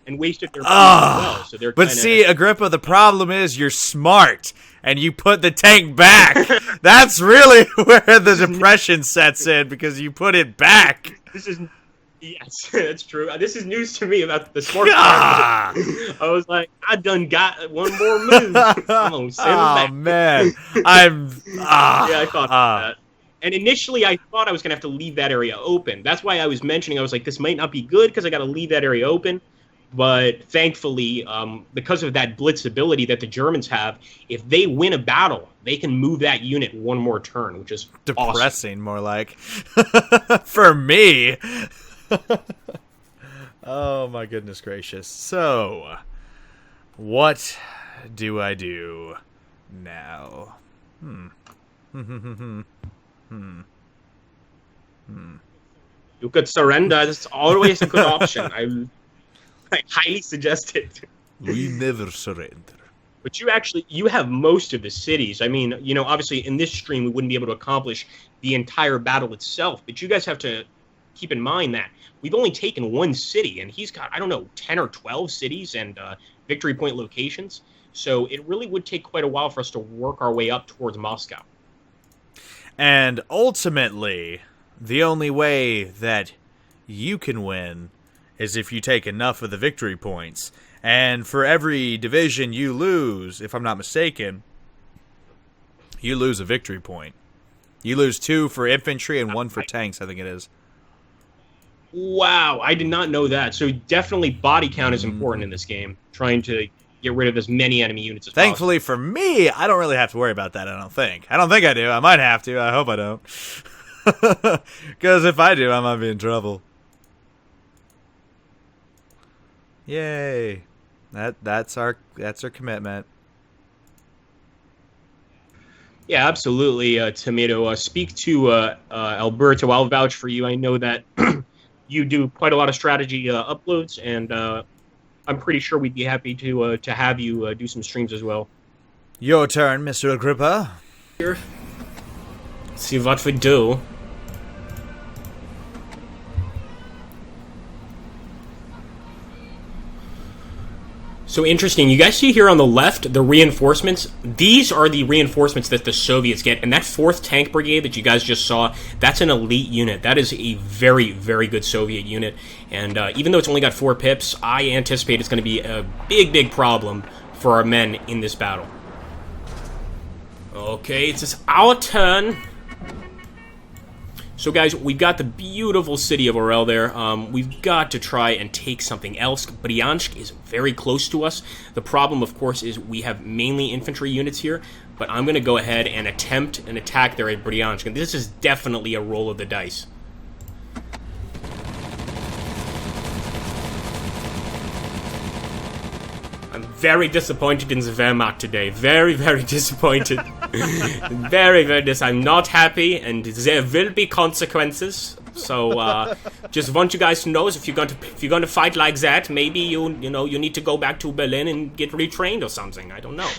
And wasted their as well. So they're but see, Agrippa, the problem is you're smart and you put the tank back. That's really where the depression sets in, because you put it back. Yes, that's true. This is news to me about the smart. I was like, I done got one more move. I'm gonna send him back. Man, yeah, I thought about that. And initially, I thought I was gonna have to leave that area open. That's why I was mentioning. I was like, this might not be good because I got to leave that area open. But thankfully, because of that blitz ability that the Germans have, if they win a battle, they can move that unit one more turn, which is depressing, awesome. More like. For me. Oh, my goodness gracious. So, what do I do now? You could surrender. That's always a good option. I highly suggest it. We never surrender. But you have most of the cities. I mean, obviously in this stream we wouldn't be able to accomplish the entire battle itself, but you guys have to keep in mind that we've only taken one city, and he's got, I don't know, 10 or 12 cities and victory point locations. So it really would take quite a while for us to work our way up towards Moscow. And ultimately, the only way that you can win is if you take enough of the victory points. And for every division you lose, if I'm not mistaken, you lose a victory point. You lose 2 for infantry and 1 for tanks, I think it is. Wow, I did not know that. So definitely body count is important in this game. Trying to get rid of as many enemy units as Thankfully for me, I don't really have to worry about that, I don't think. I don't think I do. I might have to. I hope I don't. Because if I do, I might be in trouble. Yay. That's our commitment. Yeah, absolutely, Tomato. Speak to Alberto. I'll vouch for you. I know that you do quite a lot of strategy uploads, and I'm pretty sure we'd be happy to have you do some streams as well. Your turn, Mr. Agrippa. Here. See what we do. So interesting. You guys see here on the left, the reinforcements? These are the reinforcements that the Soviets get. And that 4th Tank Brigade that you guys just saw, that's an elite unit. That is a very, very good Soviet unit. And even though it's only got 4 pips, I anticipate it's going to be a big, big problem for our men in this battle. Okay, it's our turn. So guys, we've got the beautiful city of Orel there. We've got to try and take something else. Bryansk is very close to us. The problem, of course, is we have mainly infantry units here, but I'm going to go ahead and attempt an attack there at Bryansk, and this is definitely a roll of the dice. I'm very disappointed in the Wehrmacht today. Very, very disappointed. Very, very disappointed. I'm not happy, and there will be consequences. So, just want you guys to know, if you're going to fight like that, maybe you need to go back to Berlin and get retrained or something. I don't know,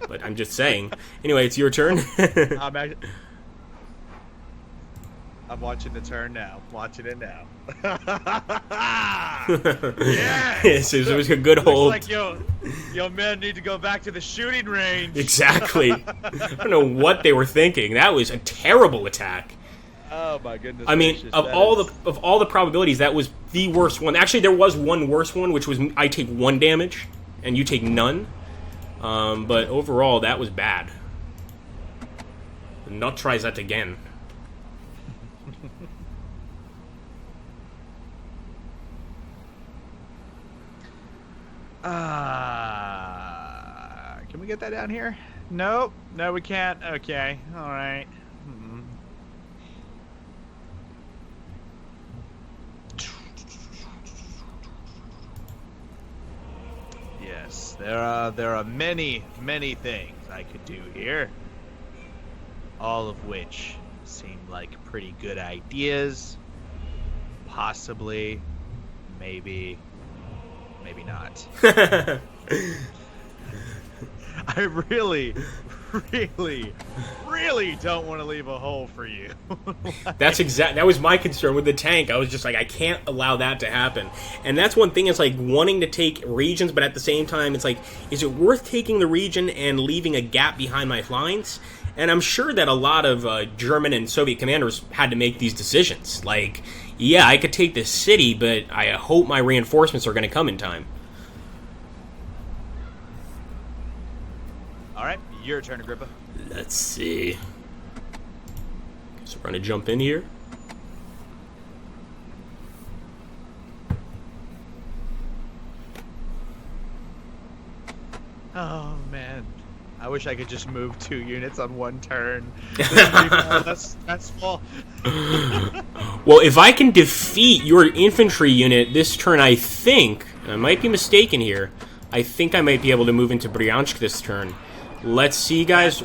but I'm just saying. Anyway, it's your turn. I'm watching the turn now. Watching it now. Yes, it was a good hold. Looks like your men need to go back to the shooting range. Exactly. I don't know what they were thinking. That was a terrible attack. Oh my goodness. I mean, of all the probabilities, that was the worst one. Actually, there was one worse one, which was I take 1 damage and you take none. But overall, that was bad. Not try that again. Can we get that down here? Nope. No, we can't. Okay. All right. Yes, there are many things I could do here, all of which seem like pretty good ideas. Possibly, maybe not. I really don't want to leave a hole for you. That was my concern with the tank. I was just like, I can't allow that to happen. And that's one thing, it's like wanting to take regions, but at the same time, it's like, is it worth taking the region and leaving a gap behind my lines? And I'm sure that a lot of German and Soviet commanders had to make these decisions. Like, yeah, I could take this city, but I hope my reinforcements are going to come in time. All right, your turn, Agrippa. Let's see. So we're going to jump in here. Oh, man. I wish I could just move 2 units on 1 turn. That's small. Well, if I can defeat your infantry unit this turn, I think, I might be mistaken here, I think I might be able to move into Bryansk this turn. Let's see, guys.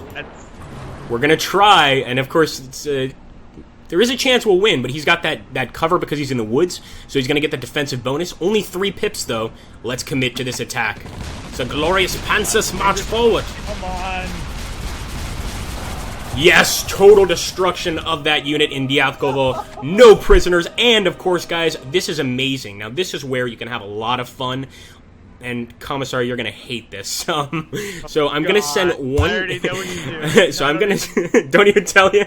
We're going to try, and of course, it's, there is a chance we'll win, but he's got that cover because he's in the woods, so he's going to get the defensive bonus. Only 3 pips, though. Let's commit to this attack. It's a glorious Panzers march forward. Come on. Yes, total destruction of that unit in Diathkovo. No prisoners. And, of course, guys, this is amazing. Now, this is where you can have a lot of fun. And, Commissar, you're going to hate this. So I'm going to send one... I already know what you're doing. So I'm going to... Don't even tell you.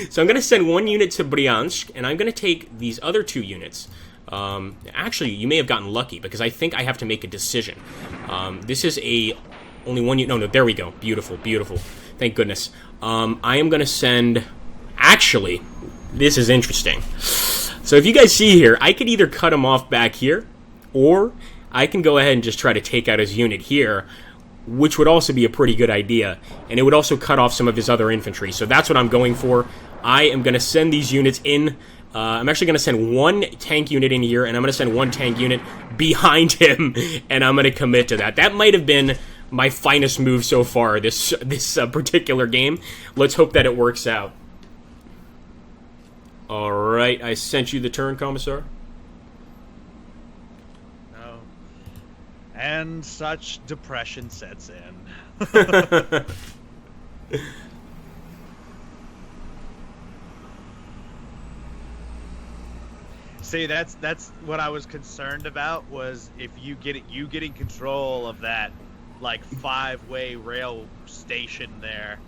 So I'm going to send one unit to Bryansk, and I'm going to take these other 2 units. Actually, you may have gotten lucky, because I think I have to make a decision. This is only one unit... No, there we go. Beautiful, beautiful. Thank goodness. I am going to send... Actually, this is interesting. So if you guys see here, I could either cut him off back here, or I can go ahead and just try to take out his unit here, which would also be a pretty good idea. And it would also cut off some of his other infantry. So that's what I'm going for. I am going to send these units in. I'm actually going to send 1 tank unit in here, and I'm going to send 1 tank unit behind him, and I'm going to commit to that. That might have been my finest move so far this particular game. Let's hope that it works out. Alright, I sent you the turn, Commissar. No. And such depression sets in. See, that's what I was concerned about, was if you getting control of that, like, 5-way rail station there.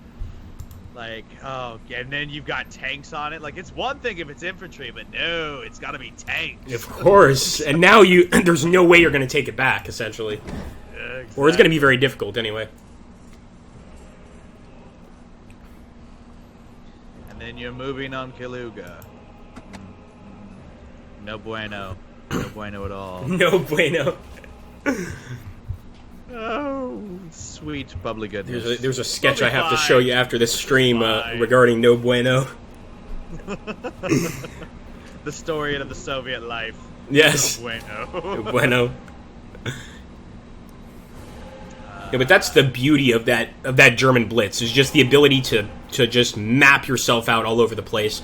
Like, oh, and then you've got tanks on it. Like, it's one thing if it's infantry, but no, it's got to be tanks. Of course. And now there's no way you're going to take it back, essentially. Exactly. Or it's going to be very difficult anyway. And then you're moving on Kaluga. No bueno. No bueno at all. No bueno. Oh, sweet bubbly goodness. There's a sketch I have to show you after this stream regarding no bueno. The story of the Soviet life. Yes. No bueno. No bueno. Yeah, but that's the beauty of that German blitz, is just the ability to just map yourself out all over the place.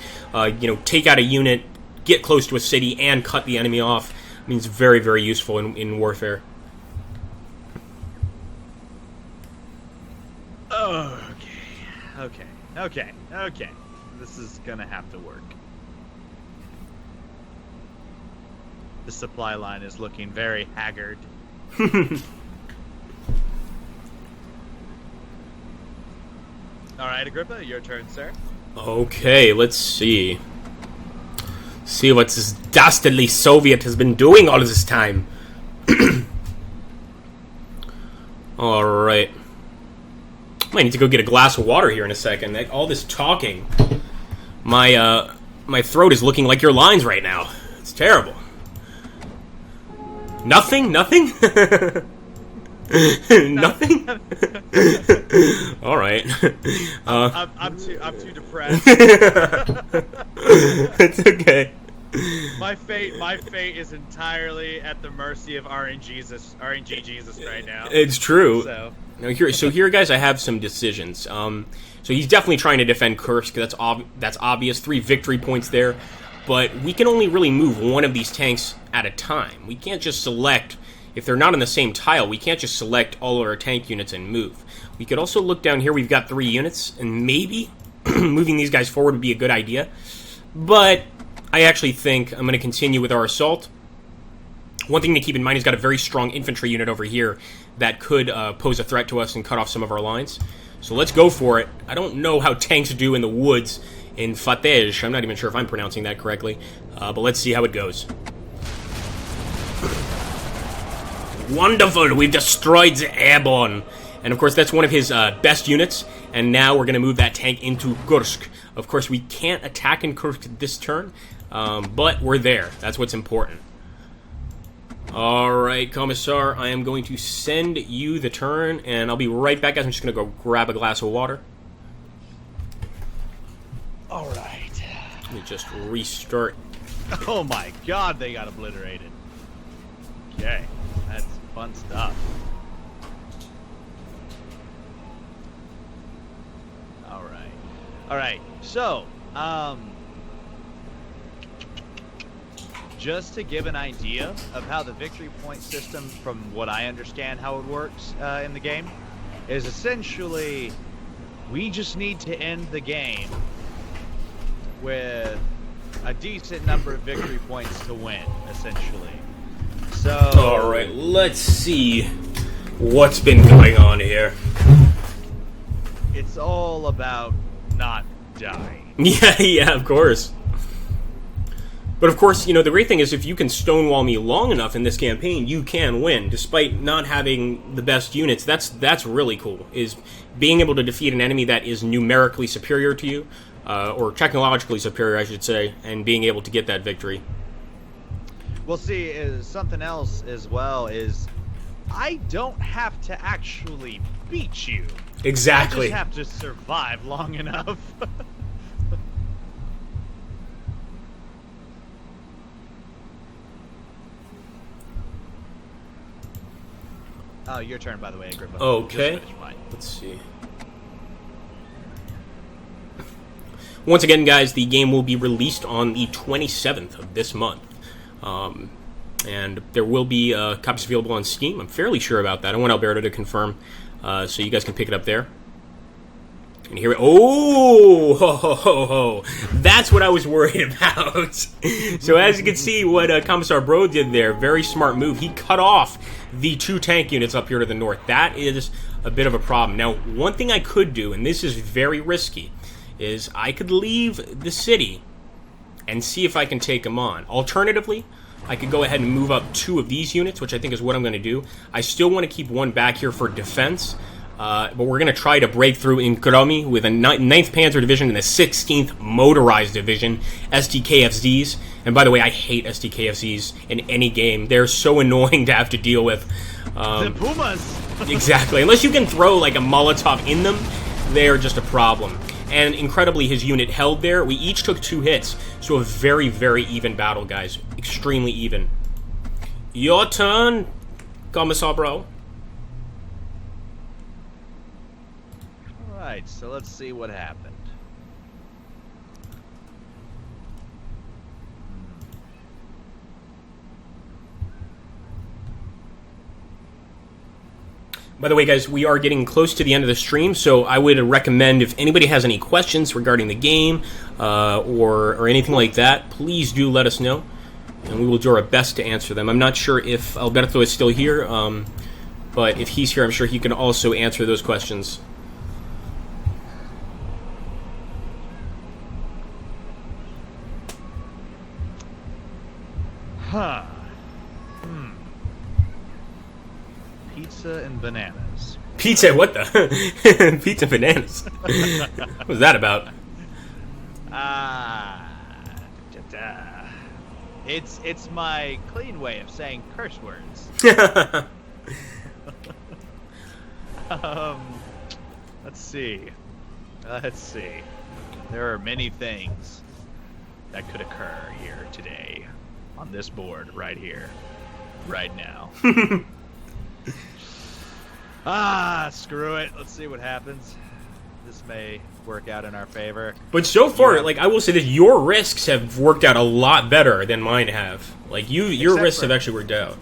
Take out a unit, get close to a city, and cut the enemy off. I mean, it's very, very useful in warfare. Okay. This is gonna have to work. The supply line is looking very haggard. Alright, Agrippa, your turn, sir. Okay, let's see. See what this dastardly Soviet has been doing all this time. Alright. I might need to go get a glass of water here in a second. All this talking. My throat is looking like your lines right now. It's terrible. Nothing? Nothing? Nothing? Alright. I'm too depressed. It's okay. My fate is entirely at the mercy of RNG Jesus right now. It's true. So Here, guys, I have some decisions. So he's definitely trying to defend Kursk. That's obvious. 3 victory points there. But we can only really move one of these tanks at a time. We can't just select, if they're not on the same tile, we can't just select all of our tank units and move. We could also look down here. We've got 3 units, and maybe moving these guys forward would be a good idea. But I actually think I'm going to continue with our assault. One thing to keep in mind, he's got a very strong infantry unit over here that could pose a threat to us and cut off some of our lines. So let's go for it. I don't know how tanks do in the woods in Fatej. I'm not even sure if I'm pronouncing that correctly. But let's see how it goes. Wonderful! We've destroyed the airborne. And of course, that's one of his best units. And now we're going to move that tank into Kursk. Of course, we can't attack in Kursk this turn. But we're there. That's what's important. Alright, Commissar, I am going to send you the turn, and I'll be right back, guys. I'm just going to go grab a glass of water. Alright. Let me just restart. Oh my god, they got obliterated. Okay, that's fun stuff. Alright, so, just to give an idea of how the victory point system, from what I understand how it works in the game, is essentially We just need to end the game with a decent number of victory points to win, essentially. So, all right, let's see what's been going on here. It's all about not dying. Yeah, of course. But of course, the great thing is if you can stonewall me long enough in this campaign, you can win, despite not having the best units. That's really cool, is being able to defeat an enemy that is numerically superior to you, or technologically superior, I should say, and being able to get that victory. Well, see, something else as well is I don't have to actually beat you. Exactly. I just have to survive long enough. Oh, your turn, by the way, Agrippa. Okay. Let's see. Once again, guys, the game will be released on the 27th of this month. And there will be copies available on Steam. I'm fairly sure about that. I want Alberto to confirm, so you guys can pick it up there. And here, oh, ho, ho, ho, ho. That's what I was worried about. So as you can see, what Commissar Bro did there, very smart move. He cut off the 2 tank units up here to the north. That is a bit of a problem. Now, one thing I could do, and this is very risky, is I could leave the city and see if I can take them on. Alternatively, I could go ahead and move up 2 of these units, which I think is what I'm going to do. I still want to keep 1 back here for defense. But we're going to try to break through in Gromi with a 9th Panzer Division and the 16th Motorized Division, SDKFZs. And by the way, I hate SDKFZs in any game. They're so annoying to have to deal with. The Pumas! Exactly. Unless you can throw like a Molotov in them, they're just a problem. And incredibly, his unit held there. We each took 2 hits. So a very, very even battle, guys. Extremely even. Your turn, Commissar Bro. Alright, so let's see what happened. By the way, guys, we are getting close to the end of the stream, so I would recommend if anybody has any questions regarding the game or anything like that, please do let us know, and we will do our best to answer them. I'm not sure if Alberto is still here, but if he's here, I'm sure he can also answer those questions. Huh. Pizza and bananas. Pizza, what the? Pizza and bananas. What was that about? It's my clean way of saying curse words. Let's see. There are many things that could occur here today on this board right here, right now. Screw it. Let's see what happens. This may work out in our favor. But so far, like, I will say that your risks have worked out a lot better than mine have. Like, your risks have actually worked out.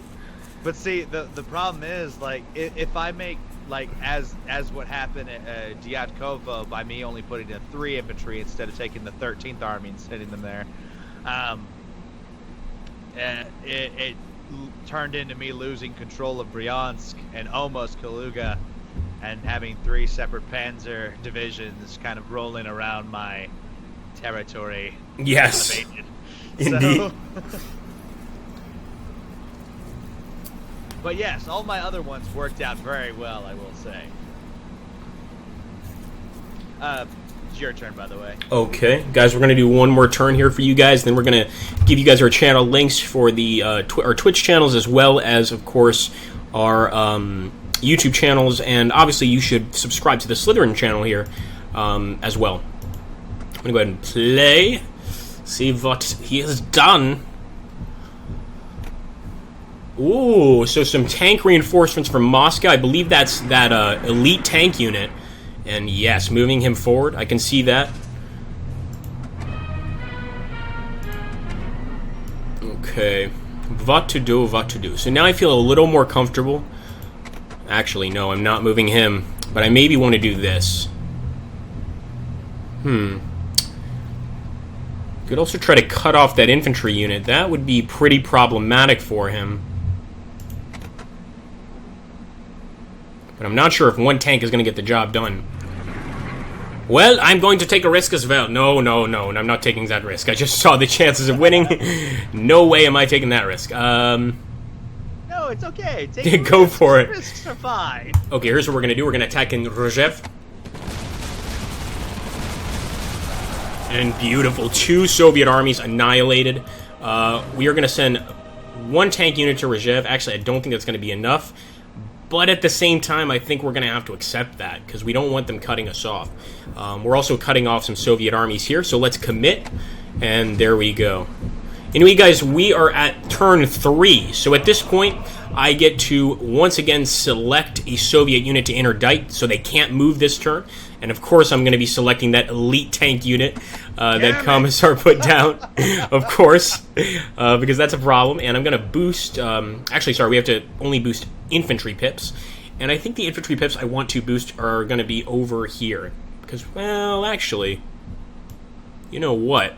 But see, the problem is, like, if I make, like, as what happened at Dyatkovo by me only putting in 3 infantry instead of taking the 13th Army and sending them there, it turned into me losing control of Bryansk and almost Kaluga, and having 3 separate panzer divisions kind of rolling around my territory. Yes, indeed. So, but yes, all my other ones worked out very well, I will say. It's your turn, by the way. Okay, guys, we're going to do one more turn here for you guys, then we're going to give you guys our channel links for the our Twitch channels, as well as, of course, our YouTube channels, and obviously you should subscribe to the Slitherine channel here as well. I'm going to go ahead and play, see what he has done. Ooh, so some tank reinforcements from Moscow. I believe that's that elite tank unit. And yes, moving him forward. I can see that. Okay. What to do. So now I feel a little more comfortable. Actually, no, I'm not moving him. But I maybe want to do this. Could also try to cut off that infantry unit. That would be pretty problematic for him. But I'm not sure if one tank is going to get the job done. Well, I'm going to take a risk as well. No, I'm not taking that risk. I just saw the chances of winning. No way am I taking that risk. No, it's okay. Take Go for it. Risks are fine. Okay, here's what we're going to do. We're going to attack in Rzew. And beautiful. 2 Soviet armies annihilated. We are going to send 1 tank unit to Rzew. Actually, I don't think that's going to be enough. But at the same time, I think we're going to have to accept that, because we don't want them cutting us off. We're also cutting off some Soviet armies here, so let's commit. And there we go. Anyway, guys, we are at turn 3. So at this point, I get to once again select a Soviet unit to interdict, so they can't move this turn. And of course, I'm going to be selecting that elite tank unit that Commissar put down, of course, because that's a problem. And I'm going to boost... actually, sorry, we have to only boost infantry pips. And I think the infantry pips I want to boost are going to be over here. Because, well, actually, you know what?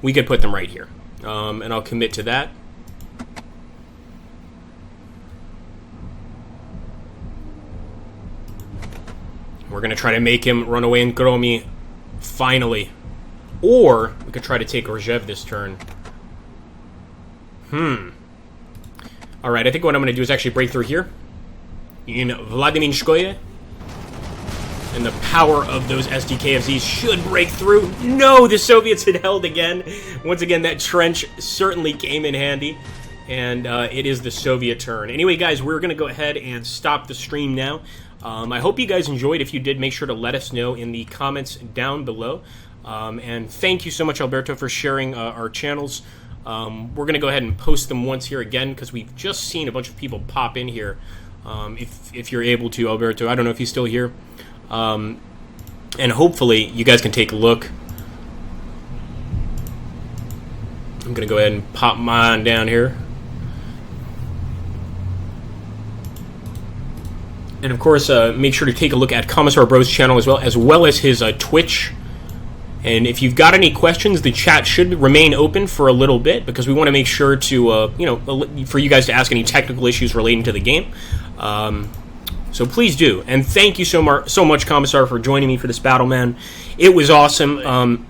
We could put them right here. And I'll commit to that. We're going to try to make him run away in Gromi, finally. Or, we could try to take Rzew this turn. Alright, I think what I'm going to do is actually break through here. In Vladiminskoye. And the power of those SDKFZs should break through. No, the Soviets had held again. Once again, that trench certainly came in handy. And it is the Soviet turn. Anyway, guys, we're going to go ahead and stop the stream now. I hope you guys enjoyed. If you did, make sure to let us know in the comments down below. And thank you so much, Alberto, for sharing our channels. We're going to go ahead and post them once here again, because we've just seen a bunch of people pop in here. If you're able to, Alberto, I don't know if he's still here. And hopefully you guys can take a look. I'm going to go ahead and pop mine down here. And of course, make sure to take a look at Commissar Bro's channel as well as his Twitch. And if you've got any questions, the chat should remain open for a little bit, because we want to make sure to, for you guys to ask any technical issues relating to the game. So please do. And thank you so much, Commissar, for joining me for this battle, man. It was awesome.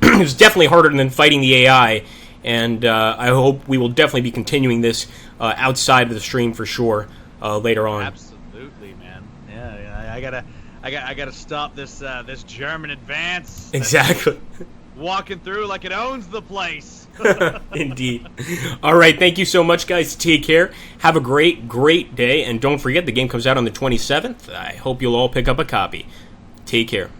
It was definitely harder than fighting the AI. And I hope we will definitely be continuing this outside of the stream for sure later on. Absolutely, man. Yeah, I gotta stop this this German advance. Exactly. Walking through like it owns the place. Indeed. All right, thank you so much, guys. Take care. Have a great day. And don't forget, the game comes out on the 27th. I hope you'll all pick up a copy. Take care.